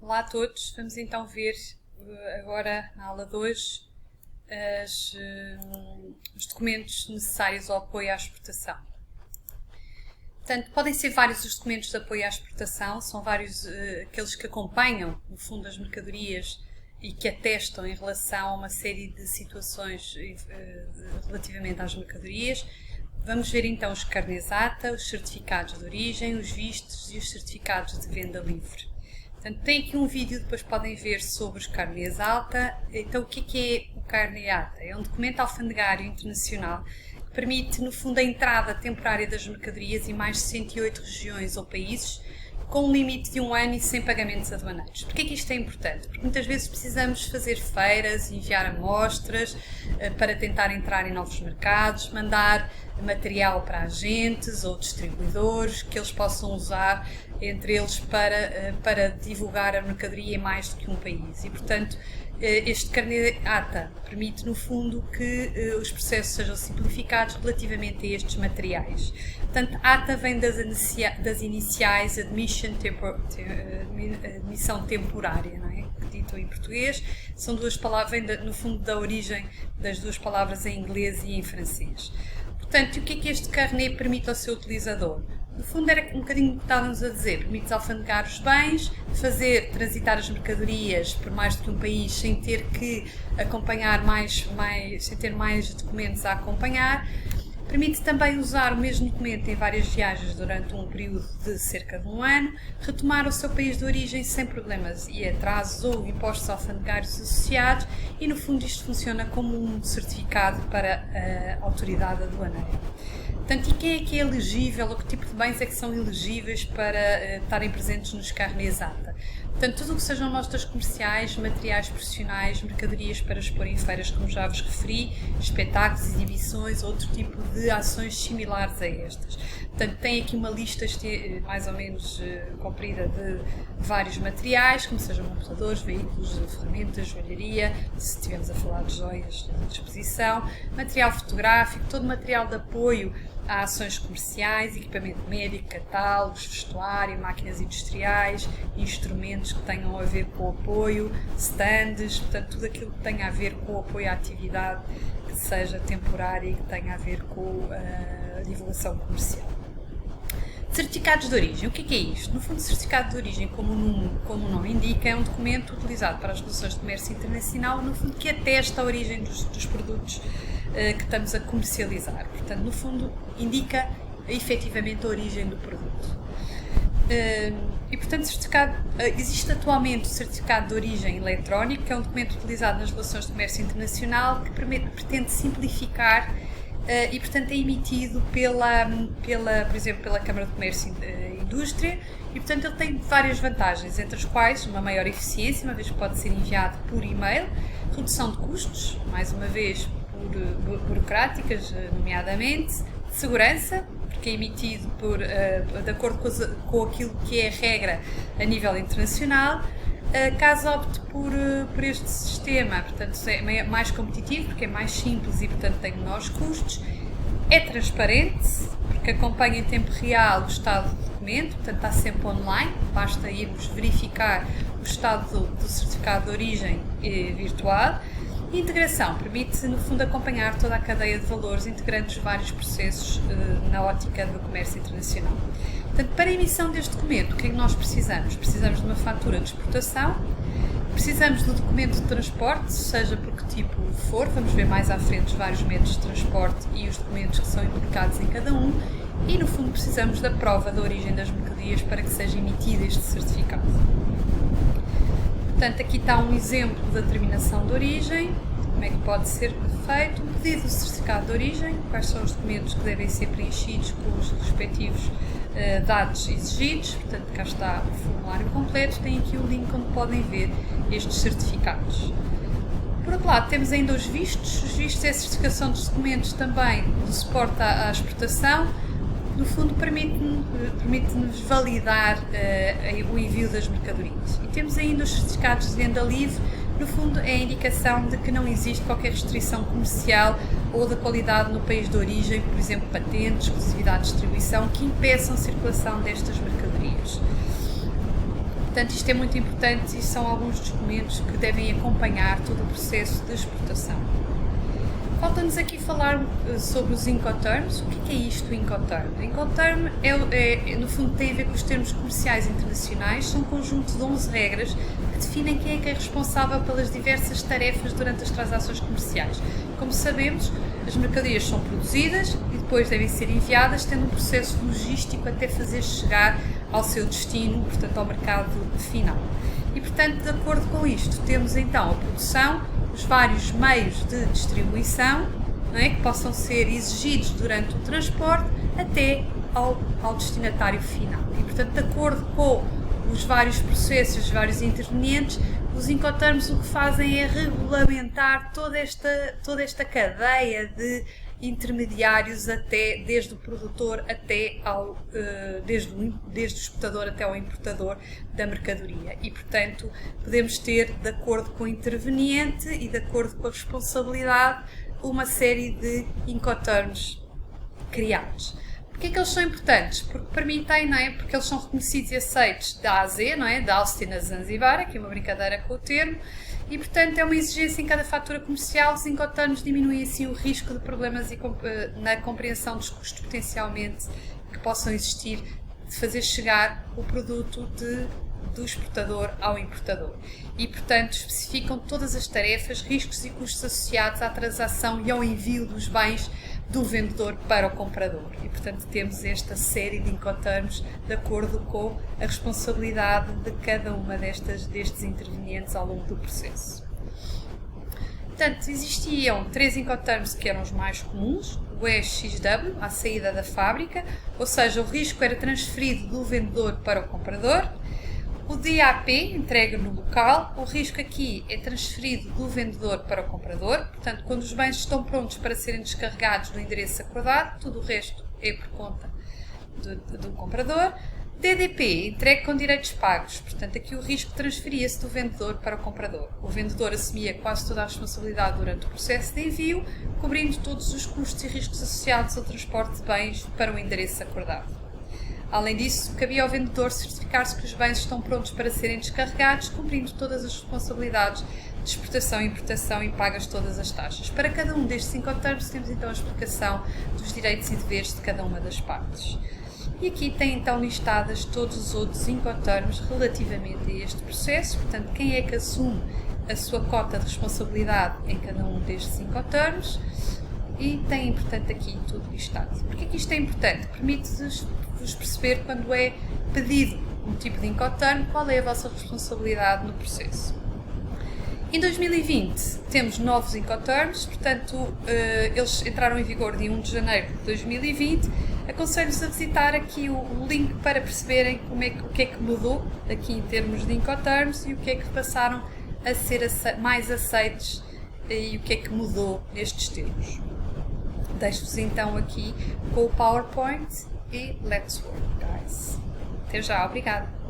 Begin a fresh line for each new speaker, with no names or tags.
Olá a todos, vamos então ver agora na aula 2 os documentos necessários ao apoio à exportação. Portanto, podem ser vários os documentos de apoio à exportação, são vários aqueles que acompanham, no fundo, as mercadorias e que atestam em relação a uma série de situações relativamente às mercadorias. Vamos ver então os carnês ATA, os certificados de origem, os vistos e os certificados de venda livre. Portanto, tem aqui um vídeo, depois podem ver sobre os carnês ATA. Então, o que é o carnê ATA? É um documento alfandegário internacional que permite, no fundo, a entrada temporária das mercadorias em mais de 108 regiões ou países, com um limite de 1 ano e sem pagamentos aduaneiros. Porquê que isto é importante? Porque muitas vezes precisamos fazer feiras, enviar amostras para tentar entrar em novos mercados, mandar material para agentes ou distribuidores que eles possam usar, entre eles para divulgar a mercadoria em mais do que um país. E, portanto, este carnê ATA permite, no fundo, que os processos sejam simplificados relativamente a estes materiais. Portanto, ATA vem das iniciais Admission Admissão Temporária, não é? Dito em português, são duas palavras, vem no fundo da origem das duas palavras em inglês e em francês. Portanto, o que é que este carnê permite ao seu utilizador? No fundo, era um bocadinho o que estávamos a dizer, permite alfandegar os bens, transitar as mercadorias por mais do que um país sem ter que acompanhar sem ter mais documentos a acompanhar. Permite também usar o mesmo documento em várias viagens durante um período de cerca de 1 ano, retomar o seu país de origem sem problemas e atrasos ou impostos alfandegários associados e, no fundo, isto funciona como um certificado para a autoridade aduaneira. Portanto, e quem é que é elegível, ou que tipo de bens é que são elegíveis para estarem presentes nos carnês ATA? Portanto, tudo o que sejam amostras comerciais, materiais profissionais, mercadorias para expor em feiras, como já vos referi, espetáculos, exibições, outro tipo de ações similares a estas. Portanto, tem aqui uma lista mais ou menos comprida de vários materiais, como sejam computadores, veículos, ferramentas, joalharia, se estivermos a falar de joias de disposição, material fotográfico, todo material de apoio a ações comerciais, equipamento médico, catálogos, vestuário, máquinas industriais, instrumentos que tenham a ver com o apoio, stands, portanto tudo aquilo que tenha a ver com o apoio à atividade que seja temporária e que tenha a ver com a divulgação comercial. Certificados de origem. O que é isto? No fundo, o certificado de origem, como o nome indica, é um documento utilizado para as relações de comércio internacional, no fundo, que atesta a origem dos produtos que estamos a comercializar. Portanto, no fundo, indica efetivamente a origem do produto. E, portanto, existe atualmente o certificado de origem eletrónico, que é um documento utilizado nas relações de comércio internacional, que pretende simplificar e, portanto, é emitido por exemplo, pela Câmara de Comércio e Indústria e, portanto, ele tem várias vantagens, entre as quais uma maior eficiência, uma vez que pode ser enviado por e-mail, redução de custos, mais uma vez, burocráticas, nomeadamente, segurança, porque é emitido de acordo com aquilo que é a regra a nível internacional. Caso opte por este sistema, portanto, é mais competitivo, porque é mais simples e, portanto, tem menores custos. É transparente, porque acompanha em tempo real o estado do documento, portanto, está sempre online, basta irmos verificar o estado do certificado de origem virtual. E integração permite, no fundo, acompanhar toda a cadeia de valores, integrando os vários processos na ótica do comércio internacional. Portanto, para a emissão deste documento, o que é que nós precisamos? Precisamos de uma fatura de exportação, precisamos do documento de transporte, seja por que tipo for, vamos ver mais à frente os vários métodos de transporte e os documentos que são implicados em cada um, e, no fundo, precisamos da prova da origem das mercadorias para que seja emitido este certificado. Portanto, aqui está um exemplo da determinação de origem, como é que pode ser feito, um pedido de certificado de origem, quais são os documentos que devem ser preenchidos com os respectivos dados exigidos, portanto, cá está o formulário completo, tem aqui o link onde podem ver estes certificados. Por outro lado, temos ainda os vistos é a certificação dos documentos também do suporte à exportação, no fundo permite-nos validar o envio das mercadorias. E temos ainda os certificados de venda livre, no fundo é a indicação de que não existe qualquer restrição comercial ou da qualidade no país de origem, por exemplo, patentes, exclusividade de distribuição, que impeçam a circulação destas mercadorias. Portanto, isto é muito importante e são alguns dos documentos que devem acompanhar todo o processo de exportação. Falta-nos aqui falar sobre os Incoterms. O que é isto, o Incoterm? O Incoterm no fundo tem a ver com os termos comerciais internacionais, são um conjunto de 11 regras que definem quem é responsável pelas diversas tarefas durante as transações comerciais. Como sabemos, as mercadorias são produzidas e depois devem ser enviadas, tendo um processo logístico até fazer chegar ao seu destino, portanto ao mercado final. E portanto, de acordo com isto, temos então a produção, os vários meios de distribuição, não é, que possam ser exigidos durante o transporte até ao destinatário final. E portanto, de acordo com os vários processos, os vários intervenientes, os Incoterms o que fazem é regulamentar toda esta cadeia de intermediários desde o produtor desde o exportador até ao importador da mercadoria. E, portanto, podemos ter, de acordo com o interveniente e de acordo com a responsabilidade, uma série de Incoterms criados. Porquê é que eles são importantes? Porque permitem, não é? Porque eles são reconhecidos e aceitos da AZ, não é? Da Austin a Zanzibar, aqui uma brincadeira com o termo, e portanto é uma exigência em cada fatura comercial. Os Incoterms diminuem assim o risco de problemas na compreensão dos custos potencialmente que possam existir de fazer chegar o produto do exportador ao importador. E portanto especificam todas as tarefas, riscos e custos associados à transação e ao envio dos bens do vendedor para o comprador. E portanto temos esta série de Incoterms de acordo com a responsabilidade de cada uma destes intervenientes ao longo do processo. Portanto, existiam 3 Incoterms que eram os mais comuns: o EXW, à saída da fábrica, ou seja, o risco era transferido do vendedor para o comprador. O DAP, entrega no local, o risco aqui é transferido do vendedor para o comprador, portanto, quando os bens estão prontos para serem descarregados no endereço acordado, tudo o resto é por conta do comprador. DDP, entregue com direitos pagos, portanto, aqui o risco transferia-se do vendedor para o comprador. O vendedor assumia quase toda a responsabilidade durante o processo de envio, cobrindo todos os custos e riscos associados ao transporte de bens para o endereço acordado. Além disso, cabia ao vendedor certificar-se que os bens estão prontos para serem descarregados, cumprindo todas as responsabilidades de exportação e importação e pagas todas as taxas. Para cada um destes Incoterms temos então a explicação dos direitos e deveres de cada uma das partes. E aqui tem então listadas todos os outros Incoterms relativamente a este processo, portanto, quem é que assume a sua cota de responsabilidade em cada um destes Incoterms, e tem, portanto, aqui tudo listado. Porquê que isto é importante? Permite-vos perceber, quando é pedido um tipo de Incoterm, qual é a vossa responsabilidade no processo. Em 2020 temos novos Incoterms, portanto eles entraram em vigor dia 1 de janeiro de 2020. Aconselho-vos a visitar aqui o link para perceberem o que é que mudou aqui em termos de Incoterms e o que é que passaram a ser mais aceitos e o que é que mudou nestes termos. Deixo-vos então aqui com o PowerPoint e let's work, guys. Até já, obrigada!